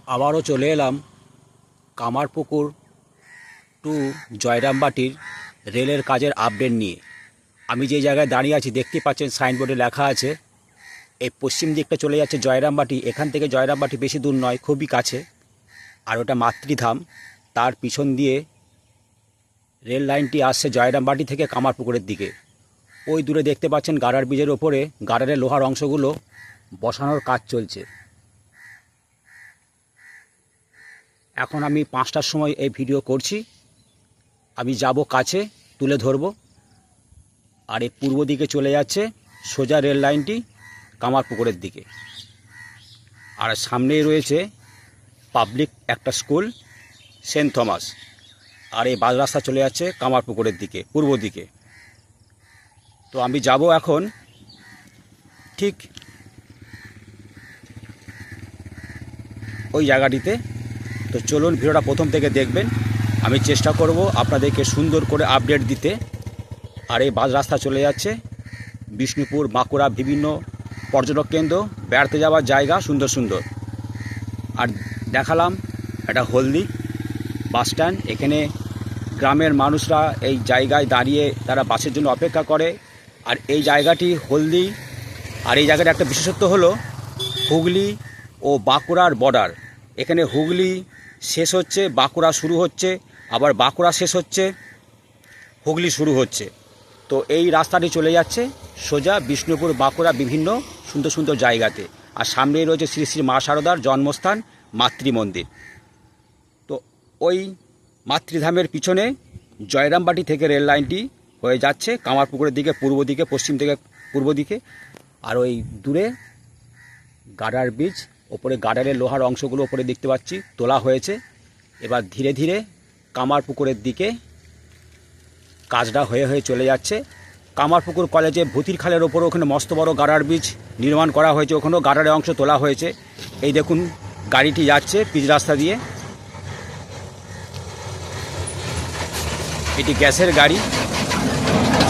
আবারও চলে এলাম কামারপুকুর টু জয়রামবাটির রেলের কাজের আপডেট নিয়ে। আমি যে জায়গায় দাঁড়িয়ে আছি দেখতে পাচ্ছেন সাইনবোর্ডে লেখা আছে এই পশ্চিম দিকটা চলে যাচ্ছে জয়রামবাটি। এখান থেকে জয়রামবাটি বেশি দূর নয়, খুবই কাছে। আর ওটা মাতৃধাম। তার পিছন দিয়ে রেল লাইনটি আসছে জয়রামবাটি থেকে কামারপুকুরের দিকে। ওই দূরে দেখতে পাচ্ছেন গাড়ার ব্রিজের ওপরে গাড়ারের লোহার অংশগুলো বসানোর কাজ চলছে। এখন আমি 5টার সময় এই ভিডিও করছি। আমি যাব কাছে তুলে ধরব। আর এই পূর্ব দিকে চলে যাচ্ছে সোজা রেল লাইনটি কামারপুকুরের দিকে। আর সামনেই রয়েছে পাবলিক একটা স্কুল, সেন্ট থমাস। আর এই বাস রাস্তা চলে যাচ্ছে কামারপুকুরের দিকে, পূর্ব দিকে। তো আমি যাব এখন ঠিক ওই জায়গাটিতে। তো চলুন ভিডিওটা প্রথম থেকে দেখবেন। আমি চেষ্টা করব আপনাদেরকে সুন্দর করে আপডেট দিতে। আর এই বাস রাস্তা চলে যাচ্ছে বিষ্ণুপুর, বাঁকুড়া, বিভিন্ন পর্যটক কেন্দ্র, বেড়াতে যাওয়ার জায়গা সুন্দর সুন্দর। আর দেখালাম একটা হলদি বাস স্ট্যান্ড। এখানে গ্রামের মানুষরা এই জায়গায় দাঁড়িয়ে তারা বাসের জন্য অপেক্ষা করে। আর এই জায়গাটি হলদি। আর এই জায়গাটা একটা বিশেষত্ব হলো হুগলি ও বাঁকুড়ার বর্ডার। এখানে হুগলি শেষ হচ্ছে, বাঁকুড়া শুরু হচ্ছে, আবার বাঁকুড়া শেষ হচ্ছে, হুগলি শুরু হচ্ছে। তো এই রাস্তাটি চলে যাচ্ছে সোজা বিষ্ণুপুর, বাঁকুড়া, বিভিন্ন সুন্দর সুন্দর জায়গাতে। আর সামনেই রয়েছে শ্রী শ্রী মা শারদার জন্মস্থান মাতৃ মন্দির। তো ওই মাতৃধামের পিছনে জয়রামবাটি থেকে রেল লাইনটি হয়ে যাচ্ছে কামারপুকুরের দিকে, পূর্ব দিকে, পশ্চিম থেকে পূর্ব দিকে। আর ওই দূরে গার্ডার ব্রিজ, ওপরে গার্ডারের লোহার অংশগুলো ওপরে দেখতে পাচ্ছি তোলা হয়েছে। এবার ধীরে ধীরে কামারপুকুরের দিকে কাজটা হয়ে হয়ে চলে যাচ্ছে। কামারপুকুর কলেজে ভূতির খালের ওপরে ওখানে মস্ত বড় গার্ডার ব্রিজ নির্মাণ করা হয়েছে, ওখানেও গার্ডারের অংশ তোলা হয়েছে। এই দেখুন গাড়িটি যাচ্ছে পিচ রাস্তা দিয়ে। এটি গ্যাসের গাড়ি,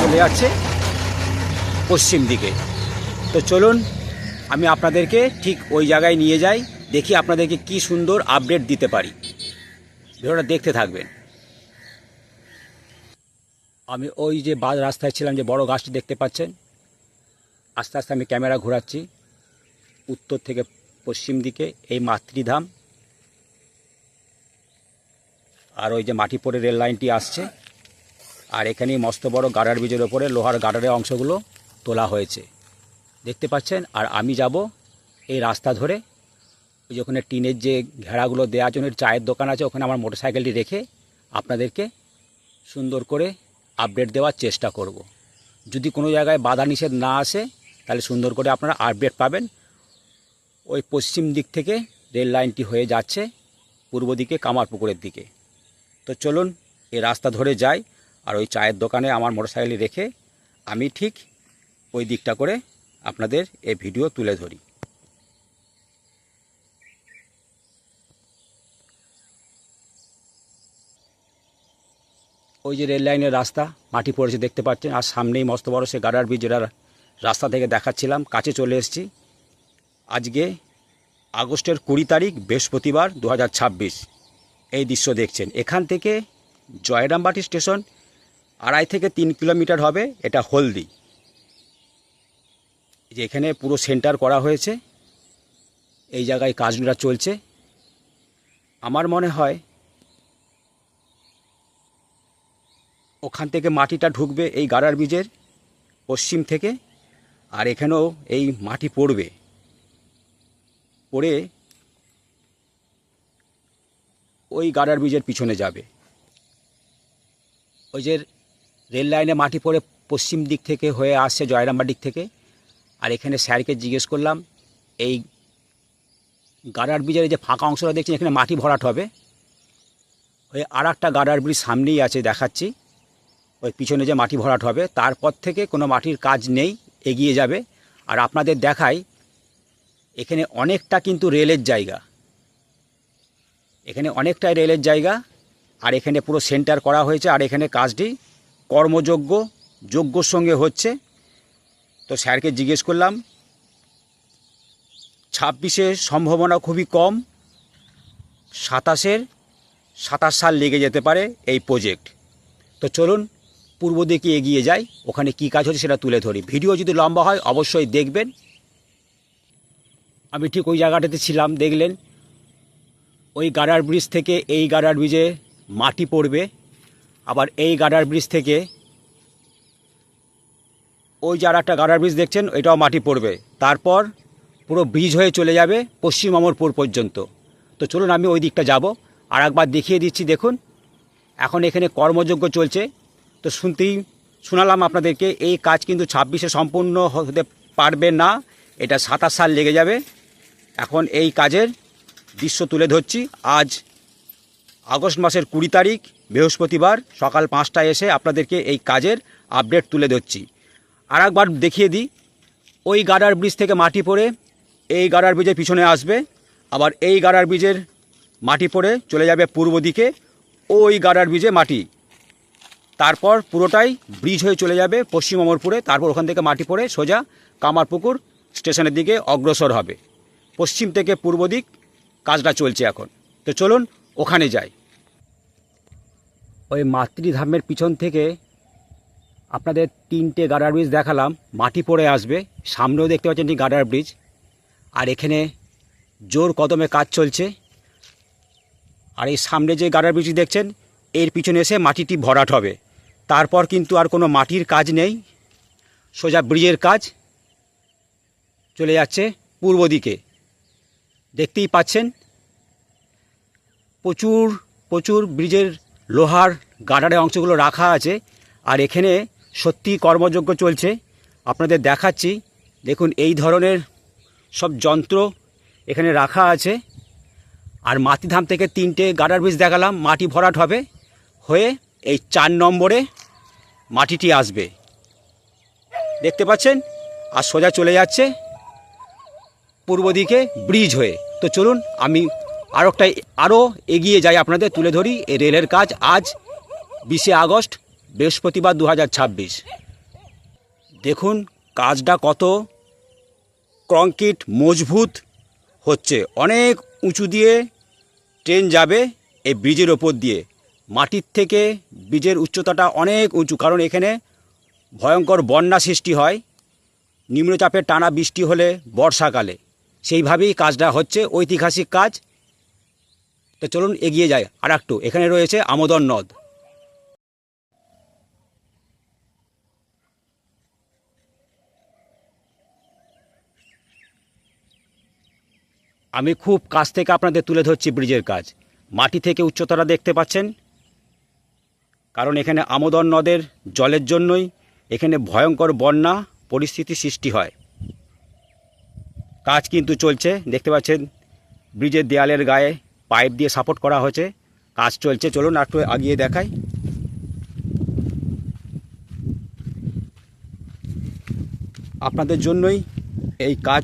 চলে যাচ্ছে পশ্চিম দিকে। তো চলুন আমি আপনাদেরকে ঠিক ওই জায়গায় নিয়ে যাই, দেখি আপনাদেরকে কি সুন্দর আপডেট দিতে পারি। ভিডিওটা দেখতে থাকবেন। আমি ওই যে বাস রাস্তায় ছিলাম, যে বড় গাছটি দেখতে পাচ্ছেন, আস্তে আস্তে আমি ক্যামেরা ঘোরাচ্ছি উত্তর থেকে পশ্চিম দিকে। এই মাতৃধাম। আর ওই যে মাটি পড়ে রেল লাইনটি আসছে। আর এখানেই মস্ত বড় গার্ডার ব্রিজের ওপরে লোহার গার্ডারের অংশগুলো তোলা হয়েছে দেখতে পাচ্ছেন। আর আমি যাব এই রাস্তা ধরে ওই যে ওখানে টিনের যে ঘেরাগুলো দেওয়ার জন্য চায়ের দোকান আছে, ওখানে আমার মোটরসাইকেলটি রেখে আপনাদেরকে সুন্দর করে আপডেট দেওয়ার চেষ্টা করব। যদি কোনো জায়গায় বাধা নিষেধ না আসে তাহলে সুন্দর করে আপনারা আপডেট পাবেন। ওই পশ্চিম দিক থেকে রেল লাইনটি হয়ে যাচ্ছে পূর্ব দিকে কামারপুকুরের দিকে। তো চলুন এই রাস্তা ধরে যাই। আর ওই চায়ের দোকানে আমার মোটরসাইকেল রেখে আমি ঠিক ওই দিকটা করে আপনাদের এই ভিডিও তুলে ধরি। ওই যে রেল লাইনের রাস্তা মাটি পড়েছে দেখতে পাচ্ছেন। আর সামনেই মস্ত বড় সে গার্ডার ব্রিজ, যেটা রাস্তা থেকে দেখাচ্ছিলাম। কাছে চলে এসেছি। আজকে আগস্টের 20 তারিখ বৃহস্পতিবার 2026। এই দৃশ্য দেখছেন। এখান থেকে জয়রামবাটি স্টেশন 2.5 থেকে 3 কিলোমিটার হবে। এটা হলদি। যে এখানে পুরো সেন্টার করা হয়েছে, এই জায়গায় কাজগুলো চলছে। আমার মনে হয় ওখান থেকে মাটিটা ঢুকবে এই গার্ডার ব্রিজের পশ্চিম থেকে। আর এখানেও এই মাটি পড়বে, পড়ে ওই গার্ডার ব্রিজের পিছনে যাবে। ওই যে রেল লাইনে মাটি পড়ে পশ্চিম দিক থেকে হয়ে আসছে জয়রামবাটি থেকে। আর এখানে স্যারকে জিজ্ঞেস করলাম, এই গার্ডার ব্রিজের যে ফাঁকা অংশটা দেখছি এখানে মাটি ভরাট হবে। ওই আর একটা গার্ডার ব্রিজ সামনেই আছে, দেখাচ্ছি। ওই পিছনে যে মাটি ভরাট হবে তারপর থেকে কোনো মাটির কাজ নেই, এগিয়ে যাবে। আর আপনাদের দেখাই এখানে অনেকটা কিন্তু রেলের জায়গা, এখানে অনেকটাই রেলের জায়গা। আর এখানে পুরো সেন্টার করা হয়েছে। আর এখানে কাজটি কর্মযোগ্য যোগ্যর সঙ্গে হচ্ছে। তো স্যারকে জিজ্ঞেস করলাম 26-এ সম্ভাবনা খুবই কম, 27 সাল লেগে যেতে পারে এই প্রজেক্ট। তো চলুন পূর্ব দিকে এগিয়ে যাই, ওখানে কী কাজ হচ্ছে সেটা তুলে ধরি। ভিডিও যদি লম্বা হয় অবশ্যই দেখবেন। আমি ঠিক ওই জায়গাটাতে ছিলাম, দেখলেন ওই গার্ডার ব্রিজ থেকে এই গার্ডার ব্রিজে মাটি পড়বে, আবার এই গার্ডার ব্রিজ থেকে ওই যে আর একটা গার্ডার ব্রিজ দেখছেন এটাও মাটি পড়বে, তারপর পুরো ব্রিজ হয়ে চলে যাবে পশ্চিম অমরপুর পর্যন্ত। তো চলুন আমি ওই দিকটা যাব, আর একবার দেখিয়ে দিচ্ছি। দেখুন এখন এখানে কর্মযজ্ঞ চলছে। তো শোনালাম আপনাদেরকে এই কাজ কিন্তু 26-এ সম্পূর্ণ হতে পারবে না, এটা 27 সাল লেগে যাবে। এখন এই কাজের দৃশ্য তুলে ধরছি। আজ আগস্ট মাসের 20 তারিখ বৃহস্পতিবার সকাল 5টায় এসে আপনাদেরকে এই কাজের আপডেট তুলে ধরছি। আর একবার দেখিয়ে দিই, ওই গার্ডার ব্রিজ থেকে মাটি পড়ে এই গার্ডার ব্রিজের পিছনে আসবে, আবার এই গার্ডার ব্রিজের মাটি পড়ে চলে যাবে পূর্ব দিকে ওই গার্ডার ব্রিজে মাটি, তারপর পুরোটাই ব্রিজ হয়ে চলে যাবে পশ্চিম অমরপুরে। তারপর ওখান থেকে মাটি পড়ে সোজা কামারপুকুর স্টেশনের দিকে অগ্রসর হবে। পশ্চিম থেকে পূর্ব দিক কাজটা চলছে এখন। তো চলুন ওখানে যাই। ওই মাতৃধামের পিছন থেকে আপনাদের 3টে গার্ডার ব্রিজ দেখালাম, মাটি পড়ে আসবে। সামনেও দেখতে পাচ্ছেন এই গার্ডার ব্রিজ, আর এখানে জোর কদমে কাজ চলছে। আর এই সামনে যে গার্ডার ব্রিজ দেখছেন এর পিছনে এসে মাটিটি ভরাট হবে, তারপর কিন্তু আর কোনো মাটির কাজ নেই, সোজা ব্রিজের কাজ চলে যাচ্ছে পূর্ব দিকে। দেখতেই পাচ্ছেন প্রচুর ব্রিজের লোহার গার্ডারের অংশগুলো রাখা আছে, আর এখানে সত্যি কর্মযজ্ঞ চলছে। আপনাদের দেখাচ্ছি, দেখুন এই ধরনের সব যন্ত্র এখানে রাখা আছে। আর মাতৃধাম থেকে 3টে গার্ডার ব্রিজ দেখালাম, মাটি ভরাট হবে হয়ে এই 4 নম্বরে মাটিটি আসবে, দেখতে পাচ্ছেন, আর সোজা চলে যাচ্ছে পূর্ব দিকে ব্রিজ হয়ে। তো চলুন আমি আরও এগিয়ে যাই, আপনাদের তুলে ধরি এই রেলের কাজ। আজ 20শে আগস্ট বৃহস্পতিবার 2026। দেখুন কাজটা কত কংক্রিট মজবুত হচ্ছে, অনেক উঁচু দিয়ে ট্রেন যাবে এই ব্রিজের ওপর দিয়ে। মাটির থেকে ব্রিজের উচ্চতাটা অনেক উঁচু, কারণ এখানে ভয়ঙ্কর বন্যা সৃষ্টি হয় নিম্নচাপের টানা বৃষ্টি হলে বর্ষাকালে, সেইভাবেই কাজটা হচ্ছে, ঐতিহাসিক কাজ। তো চলুন এগিয়ে যাই। আর একটু এখানে রয়েছে আমোদন নদ। আমি খুব কাছ থেকে আপনাদের তুলে ধরছি ব্রিজের কাজ। মাটি থেকে উচ্চতাটা দেখতে পাচ্ছেন, কারণ এখানে আমোদন নদের জলের জন্যই এখানে ভয়ঙ্কর বন্যা পরিস্থিতি সৃষ্টি হয়। কাজ কিন্তু চলছে, দেখতে পাচ্ছেন ব্রিজের দেয়ালের গায়ে পাইপ দিয়ে সাপোর্ট করা হয়েছে, কাজ চলছে। চলুন একটু এগিয়ে দেখাই। আপনাদের জন্যই এই কাজ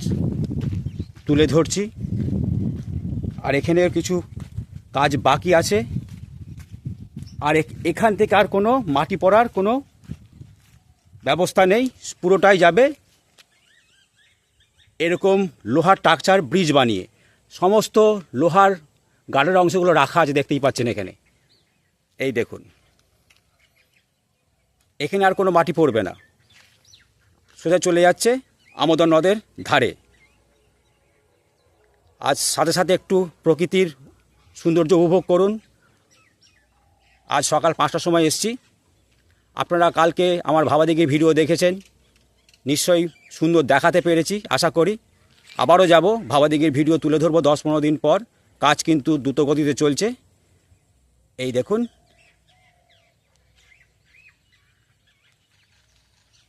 তুলে ধরছি। আর এখানে কিছু কাজ বাকি আছে, আর এখান থেকে আর কোনো মাটি পড়ার কোনো ব্যবস্থা নেই, পুরোটাই যাবে এরকম লোহার স্ট্রাকচার ব্রিজ বানিয়ে। সমস্ত লোহার গার্ডের অংশগুলো রাখা আছে, দেখতেই পাচ্ছেন এখানে। এই দেখুন এখানে আর কোনো মাটি পড়বে না, সোজা চলে যাচ্ছে আমোদন নদের ধারে। আজ সাথে সাথে একটু প্রকৃতির সৌন্দর্য উপভোগ করুন। আজ সকাল 5টার সময় এসেছি। আপনারা কালকে আমার ভাবাদিঘির ভিডিও দেখেছেন, নিশ্চয়ই সুন্দর দেখাতে পেরেছি আশা করি। আবারও যাব, ভাবাদিঘির ভিডিও তুলে ধরবো 10-15 দিন পর। কাজ কিন্তু দ্রুত গতিতে চলছে। এই দেখুন,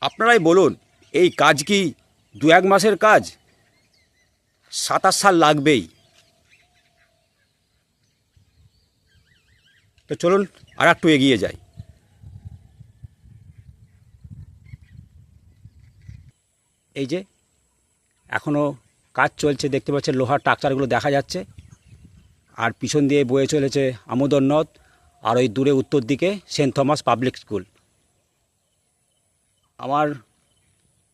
আপনারাই বলুন এই কাজ কি 2-1 মাসের কাজ? 27 সাল লাগবেই। তো চলুন আর একটু এগিয়ে যাই। এই যে এখনও কাজ চলছে, দেখতে পাচ্ছেন লোহার স্ট্রাকচারগুলো দেখা যাচ্ছে। আর পিছন দিয়ে বয়ে চলেছে আমোদন নদ, আর ওই দূরে উত্তর দিকে সেন্ট থমাস পাবলিক স্কুল। আমার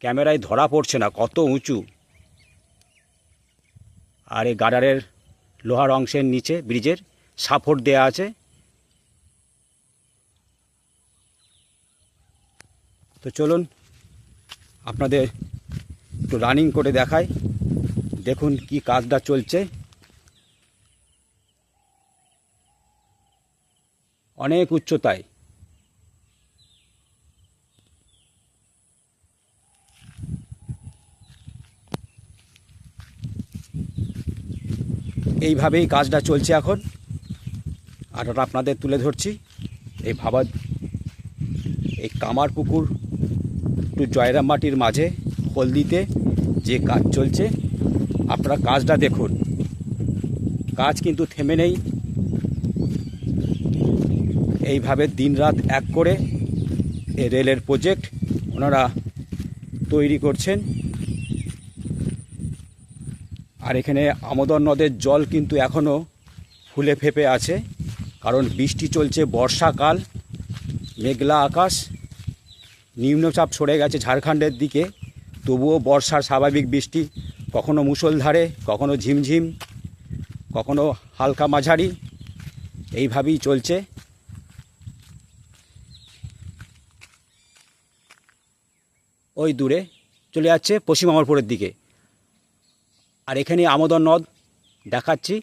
ক্যামেরায় ধরা পড়ছে না কত উঁচু। আর এই গার্ডারের লোহার অংশের নিচে ব্রিজের সাপোর্ট দেয়া আছে। তো চলুন আপনাদের একটু রানিং করে দেখাই, দেখুন কি কাজটা চলছে। অনেক উচ্চতায়। এইভাবেই কাজটা চলছে এখন, আর ওটা আপনাদের তুলে ধরছি। এই এই কামারপুকুর টু জয়রামবাটির মাঝে হলদিতে যে কাজ চলছে, আপনারা কাজটা দেখুন। কাজ কিন্তু থেমে নেই, এইভাবে দিনরাত এক করে এই রেলের প্রজেক্ট ওনারা তৈরি করছেন। আর এখানে আমোদর নদের জল কিন্তু এখনও ফুলে ফেপে আছে, কারণ বৃষ্টি চলছে, বর্ষাকাল, মেঘলা আকাশ, নিম্নচাপ সরে গেছে ঝাড়খণ্ডের দিকে, তবুও বর্ষার স্বাভাবিক বৃষ্টি, কখনো মুষলধারে, কখনো ঝিমঝিম, কখনো হালকা মাঝারি, এইভাবেই চলছে। ওই দূরে চলে যাচ্ছে পশ্চিম আমরপুরের দিকে। আর এখানে আমোদর নদ দেখাচ্ছি।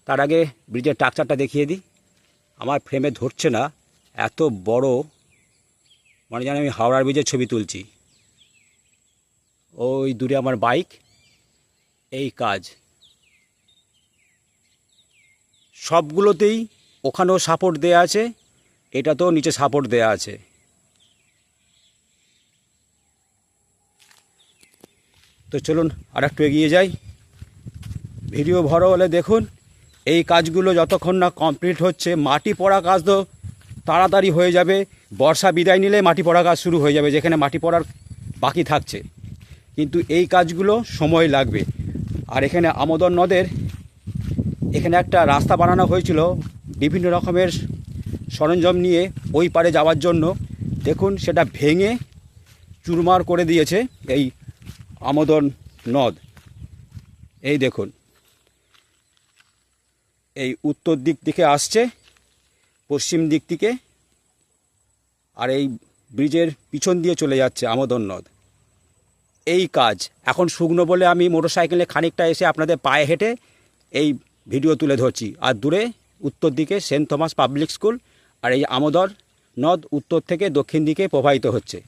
তার আগে ব্রিজের স্ট্রাকচারটা দেখিয়ে দিই। আমার ফ্রেমে ধরছে না, এত বড়, মানে জানি আমি হাওড়ার ব্রিজের ছবি তুলছি। ওই দূরে আমার বাইক। এই কাজ সবগুলোতেই, ওখানেও সাপোর্ট দেয়া আছে, এটাতেও নিচে সাপোর্ট দেয়া আছে। তো চলুন আর একটু এগিয়ে যাই। ভিডিও বড় হলে দেখুন, এই কাজগুলো যতক্ষণ না কমপ্লিট হচ্ছে, মাটি পড়া কাজ তো তাড়াতাড়ি হয়ে যাবে। বর্ষা বিদায় নিলে মাটি পড়া কাজ শুরু হয়ে যাবে, যেখানে মাটি পড়ার বাকি থাকছে, কিন্তু এই কাজগুলো সময় লাগবে। আর এখানে আমোদর নদের এখানে একটা রাস্তা বানানো হয়েছিল বিভিন্ন রকমের সরঞ্জাম নিয়ে ওই পারে যাওয়ার জন্য, দেখুন সেটা ভেঙে চুরমার করে দিয়েছে এই আমোদর নদ। এই দেখুন, এই উত্তর দিক থেকে আসছে, পশ্চিম দিক থেকে, আর এই ব্রিজের পিছন দিয়ে চলে যাচ্ছে আমোদর নদ। এই কাজ এখন শুকনো বলে আমি মোটরসাইকেলে খানিকটা এসে আপনাদের পায়ে হেঁটে এই ভিডিও তুলে ধরছি। আর দূরে উত্তর দিকে সেন্ট থমাস পাবলিক স্কুল, আর এই আমোদর নদ উত্তর থেকে দক্ষিণ দিকে প্রবাহিত হচ্ছে।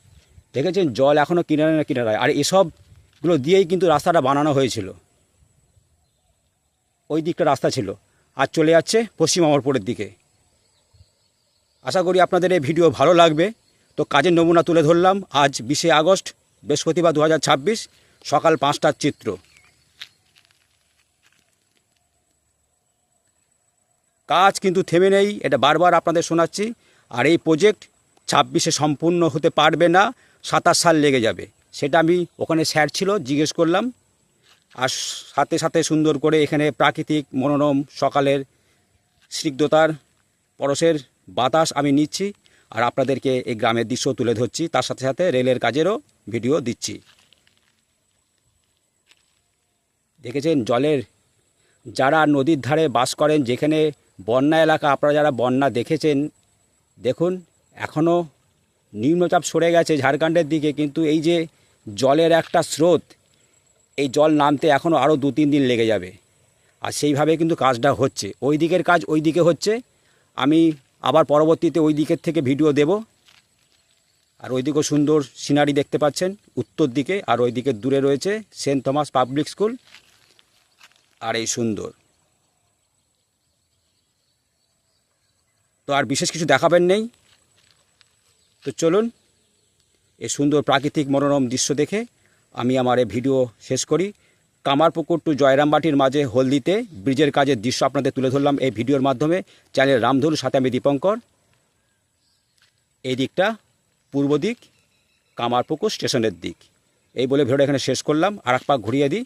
দেখেছেন জল এখনও কিনারে কিনারায়। আর এসবগুলো দিয়েই কিন্তু রাস্তাটা বানানো হয়েছিল। ওই দিকটা রাস্তা ছিল, আর চলে যাচ্ছে পশ্চিম আমরপুরের দিকে। আশা করি আপনাদের এই ভিডিও ভালো লাগবে। তো কাজের নমুনা তুলে ধরলাম আজ 20শে আগস্ট বৃহস্পতিবার 2026 সকাল 5টার চিত্র। কাজ কিন্তু থেমে নেই, এটা বারবার আপনাদের শোনাচ্ছি। আর এই প্রজেক্ট 26শে সম্পূর্ণ হতে পারবে না, 27 সাল লেগে যাবে। সেটা আমি ওখানে স্যার ছিল, জিজ্ঞেস করলাম। আর সাথে সাথে সুন্দর করে এখানে প্রাকৃতিক মনোরম সকালের স্নিগ্ধতার পরশের বাতাস আমি নিচ্ছি, আর আপনাদেরকে এই গ্রামের দৃশ্য তুলে ধরছি, তার সাথে সাথে রেলের কাজেরও ভিডিও দিচ্ছি। দেখেছেন জলের, যারা নদীর ধারে বাস করেন, যেখানে বন্যা এলাকা, আপনারা যারা বন্যা দেখেছেন, দেখুন এখনও নিম্নচাপ সরে গেছে ঝাড়খণ্ডের দিকে, কিন্তু এই যে জলের একটা স্রোত, এই জল নামতে এখনও আরও 2-3 দিন লেগে যাবে। আর সেইভাবে কিন্তু কাজটা হচ্ছে, ওই দিকের কাজ ওই দিকে হচ্ছে। আমি আবার পরবর্তীতে ওই দিকের থেকে ভিডিও দেব। আর ওই দিকেও সুন্দর সিনারি দেখতে পাচ্ছেন উত্তর দিকে, আর ওই দিকে দূরে রয়েছে সেন্ট থমাস পাবলিক স্কুল। আর এই সুন্দর, তো আর বিশেষ কিছু দেখাবেন নেই। তো চলুন এই সুন্দর প্রাকৃতিক মনোরম দৃশ্য দেখে আমি আমার এই ভিডিও শেষ করি। কামারপুকুর টু জয়রামবাটির মাঝে হলদিতে ব্রিজের কাজের দৃশ্য আপনাদের তুলে ধরলাম এই ভিডিওর মাধ্যমে। চ্যানেল রামধনুর, সাথে আমি দীপঙ্কর। এই দিকটা পূর্ব দিক, কামারপুকুর স্টেশনের দিক। এই বলে ভিডিওটা এখানে শেষ করলাম। আর এক পাক ঘুরিয়ে দিই।